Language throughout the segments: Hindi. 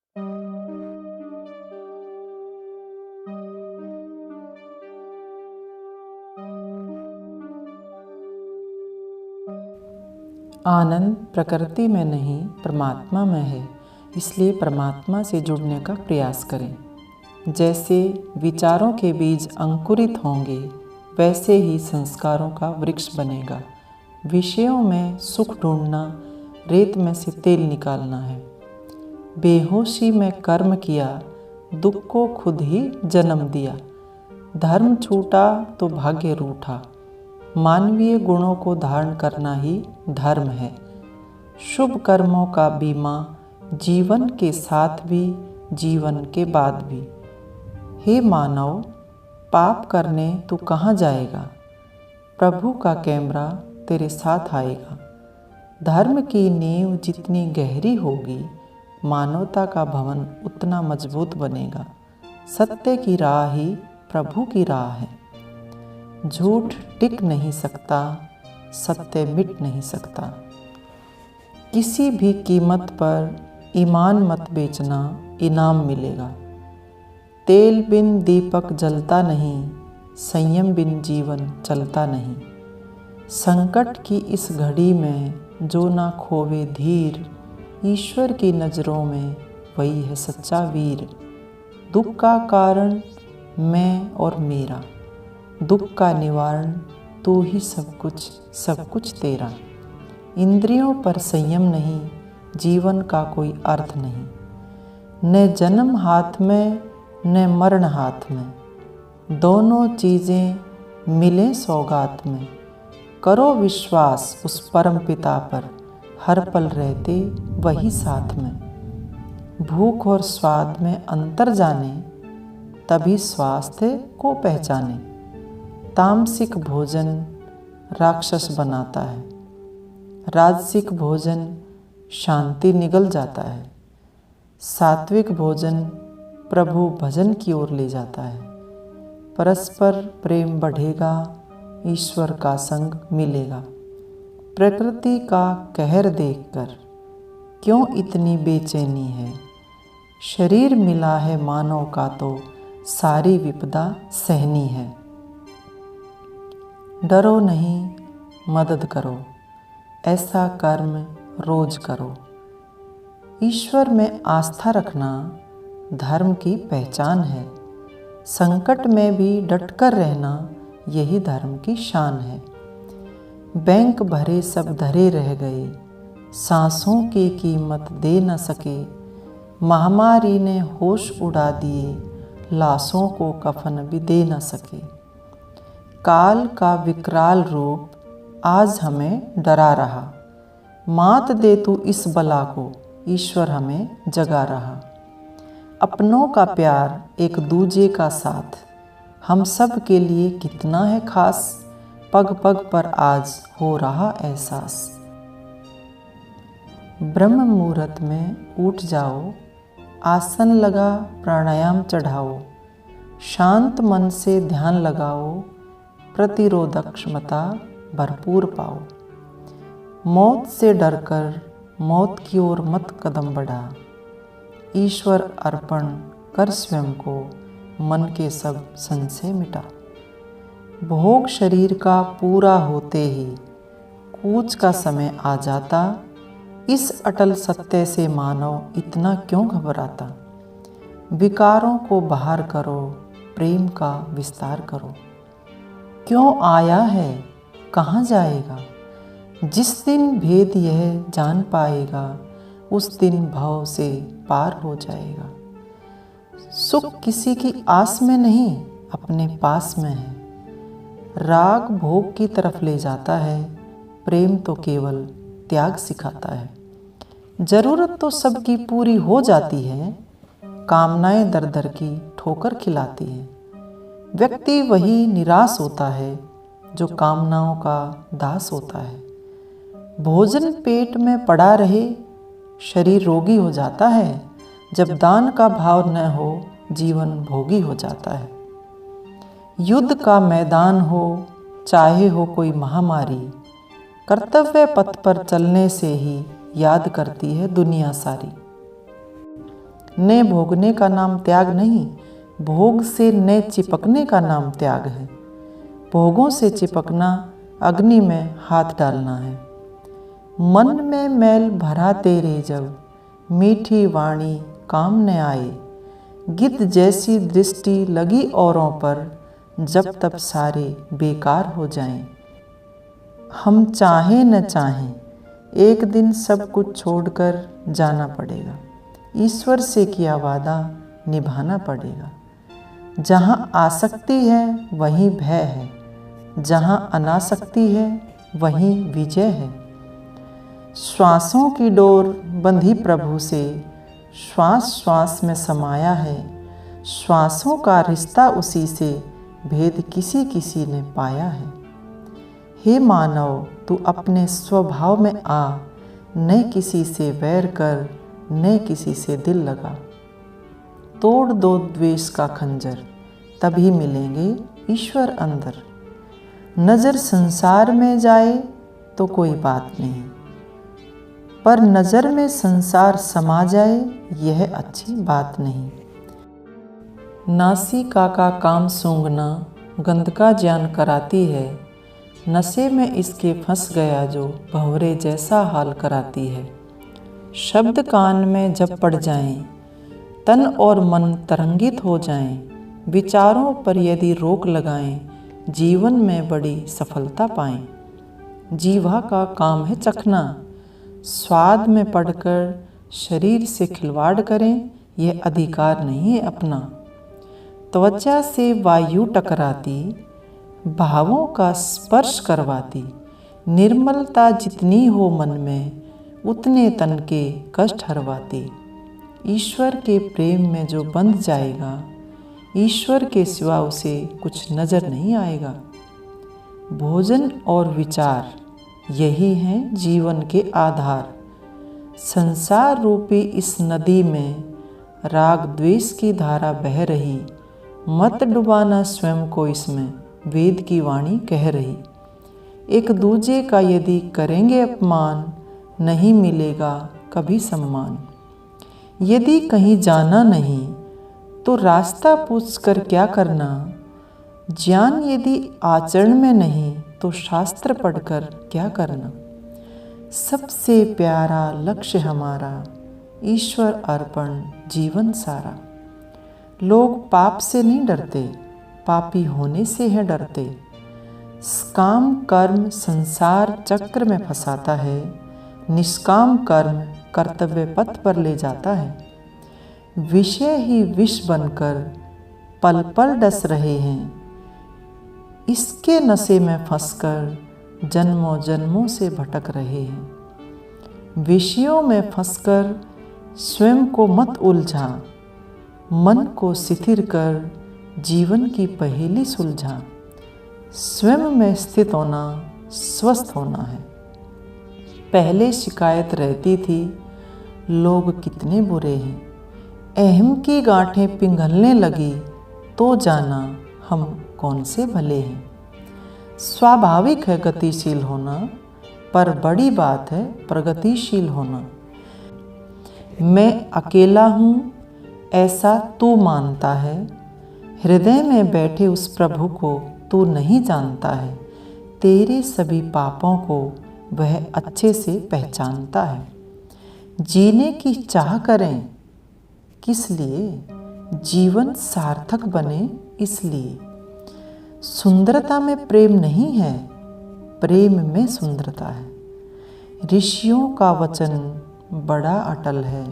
आनंद प्रकृति में नहीं परमात्मा में है, इसलिए परमात्मा से जुड़ने का प्रयास करें। जैसे विचारों के बीज अंकुरित होंगे, वैसे ही संस्कारों का वृक्ष बनेगा। विषयों में सुख ढूंढना रेत में से तेल निकालना है। बेहोशी में कर्म किया, दुख को खुद ही जन्म दिया। धर्म छूटा तो भाग्य रूठा। मानवीय गुणों को धारण करना ही धर्म है। शुभ कर्मों का बीमा जीवन के साथ भी, जीवन के बाद भी। हे मानव, पाप करने तू कहाँ जाएगा? प्रभु का कैमरा तेरे साथ आएगा। धर्म की नींव जितनी गहरी होगी, मानवता का भवन उतना मजबूत बनेगा। सत्य की राह ही प्रभु की राह है। झूठ टिक नहीं सकता, सत्य मिट नहीं सकता। किसी भी कीमत पर ईमान मत बेचना, इनाम मिलेगा। तेल बिन दीपक जलता नहीं, संयम बिन जीवन चलता नहीं। संकट की इस घड़ी में जो ना खोवे धीर, ईश्वर की नज़रों में वही है सच्चा वीर। दुख का कारण मैं और मेरा, दुख का निवारण तू ही सब कुछ तेरा। इंद्रियों पर संयम नहीं, जीवन का कोई अर्थ नहीं। न जन्म हाथ में न मरण हाथ में, दोनों चीज़ें मिले सौगात में। करो विश्वास उस परम पिता पर, हर पल रहते वही साथ में। भूख और स्वाद में अंतर जाने, तभी स्वास्थ्य को पहचाने। तामसिक भोजन राक्षस बनाता है, राजसिक भोजन शांति निगल जाता है। सात्विक भोजन प्रभु भजन की ओर ले जाता है। परस्पर प्रेम बढ़ेगा, ईश्वर का संग मिलेगा। प्रकृति का कहर देखकर क्यों इतनी बेचैनी है? शरीर मिला है मानव का तो सारी विपदा सहनी है। डरो नहीं, मदद करो, ऐसा कर्म रोज करो। ईश्वर में आस्था रखना धर्म की पहचान है। संकट में भी डटकर रहना यही धर्म की शान है। बैंक भरे सब धरे रह गए, सांसों की कीमत दे न सके। महामारी ने होश उड़ा दिए, लाशों को कफन भी दे न सके। काल का विकराल रूप आज हमें डरा रहा। मात दे तू इस बला को, ईश्वर हमें जगा रहा। अपनों का प्यार एक दूजे का साथ, हम सब के लिए कितना है खास। पग पग पर आज हो रहा एहसास। ब्रह्म मुहूर्त में उठ जाओ, आसन लगा प्राणायाम चढ़ाओ। शांत मन से ध्यान लगाओ, प्रतिरोधक क्षमता भरपूर पाओ। मौत से डरकर मौत की ओर मत कदम बढ़ा। ईश्वर अर्पण कर स्वयं को, मन के सब संशय मिटा। भोग शरीर का पूरा होते ही कूच का समय आ जाता। इस अटल सत्य से मानव इतना क्यों घबराता? विकारों को बाहर करो, प्रेम का विस्तार करो। क्यों आया है, कहाँ जाएगा? जिस दिन भेद यह जान पाएगा, उस दिन भव से पार हो जाएगा। सुख किसी की आस में नहीं, अपने पास में है। राग भोग की तरफ ले जाता है, प्रेम तो केवल त्याग सिखाता है। जरूरत तो सबकी पूरी हो जाती है, कामनाएं दर दर की ठोकर खिलाती है। व्यक्ति वही निराश होता है जो कामनाओं का दास होता है। भोजन पेट में पड़ा रहे, शरीर रोगी हो जाता है। जब दान का भाव न हो, जीवन भोगी हो जाता है। युद्ध का मैदान हो, चाहे हो कोई महामारी, कर्तव्य पथ पर चलने से ही याद करती है दुनिया सारी। ने भोगने का नाम त्याग नहीं, भोग से ने चिपकने का नाम त्याग है। भोगों से चिपकना अग्नि में हाथ डालना है। मन में मैल भरा तेरे जब, मीठी वाणी काम न आए। गिद्ध जैसी दृष्टि लगी औरों पर, जब तब सारे बेकार हो जाएं। हम चाहें न चाहें, एक दिन सब कुछ छोड़कर जाना पड़ेगा। ईश्वर से किया वादा निभाना पड़ेगा। जहाँ आसक्ति है वहीं भय है, जहाँ अनासक्ति है वहीं विजय है। श्वासों की डोर बंधी प्रभु से, श्वास श्वास में समाया है। श्वासों का रिश्ता उसी से, भेद किसी किसी ने पाया है। हे मानव, तू अपने स्वभाव में आ, न किसी से वैर कर, न किसी से दिल लगा। तोड़ दो द्वेष का खंजर, तभी मिलेंगे ईश्वर अंदर। नज़र संसार में जाए तो कोई बात नहीं, पर नज़र में संसार समा जाए यह अच्छी बात नहीं। नासिका का काम सूंघना गंध का ज्ञान कराती है। नशे में इसके फंस गया जो भंवरे जैसा हाल कराती है। शब्द कान में जब पड़ जाएं, तन और मन तरंगित हो जाएं। विचारों पर यदि रोक लगाएं, जीवन में बड़ी सफलता पाएं। जीवा का काम है चखना, स्वाद में पड़कर शरीर से खिलवाड़ करें, यह अधिकार नहीं है अपना। त्वचा से वायु टकराती, भावों का स्पर्श करवाती। निर्मलता जितनी हो मन में, उतने तन के कष्ट हरवाती। ईश्वर के प्रेम में जो बंध जाएगा, ईश्वर के सिवा उसे कुछ नजर नहीं आएगा। भोजन और विचार यही हैं जीवन के आधार। संसार रूपी इस नदी में राग द्वेष की धारा बह रही। मत डुबाना स्वयं को इसमें, वेद की वाणी कह रही। एक दूजे का यदि करेंगे अपमान, नहीं मिलेगा कभी सम्मान। यदि कहीं जाना नहीं तो रास्ता पूछकर क्या करना। ज्ञान यदि आचरण में नहीं तो शास्त्र पढ़कर क्या करना। सबसे प्यारा लक्ष्य हमारा, ईश्वर अर्पण जीवन सारा। लोग पाप से नहीं डरते, पापी होने से है डरते। काम कर्म संसार चक्र में फंसाता है, निष्काम कर्म कर्तव्य पथ पर ले जाता है। विषय ही विष बनकर पल पल डस रहे हैं, इसके नशे में फंसकर जन्मों जन्मों से भटक रहे हैं। विषयों में फंसकर स्वयं को मत उलझा, मन को शिथिल कर जीवन की पहेली सुलझा। स्वयं में स्थित होना स्वस्थ होना है। पहले शिकायत रहती थी, लोग कितने बुरे हैं। अहम की गांठें पिघलने लगी तो जाना हम कौन से भले हैं। स्वाभाविक है गतिशील होना, पर बड़ी बात है प्रगतिशील होना। मैं अकेला हूँ ऐसा तू मानता है, हृदय में बैठे उस प्रभु को तू नहीं जानता है। तेरे सभी पापों को वह अच्छे से पहचानता है। जीने की चाह करें किस लिए, जीवन सार्थक बने इसलिए। सुंदरता में प्रेम नहीं है, प्रेम में सुंदरता है। ऋषियों का वचन बड़ा अटल है,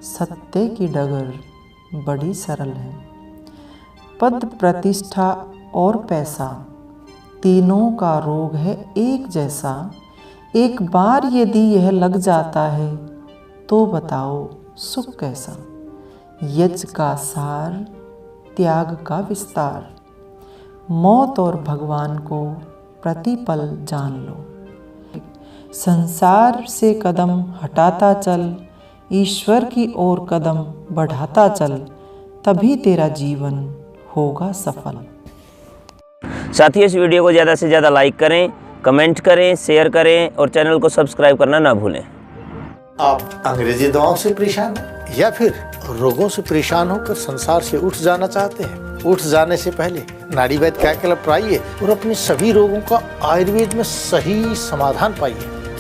सत्य की डगर बड़ी सरल है। पद प्रतिष्ठा और पैसा तीनों का रोग है एक जैसा। एक बार यदि यह लग जाता है तो बताओ सुख कैसा। यज्ञ का सार, त्याग का विस्तार। मौत और भगवान को प्रतिपल जान लो। संसार से कदम हटाता चल, ईश्वर की ओर कदम बढ़ाता चल, तभी तेरा जीवन होगा सफल। साथियों, इस वीडियो को ज़्यादा से ज़्यादा लाइक करें, कमेंट करें, शेयर करें और चैनल को सब्सक्राइब करना ना भूलें। आप अंग्रेजी दवाओं से परेशान हैं या फिर रोगों से परेशान होकर संसार से उठ जाना चाहते हैं? उठ जाने से पहले नाड़ी वैद्य क्या क्लब पर आइए और अपने सभी रोगों का आयुर्वेद में सही समाधान पाइए।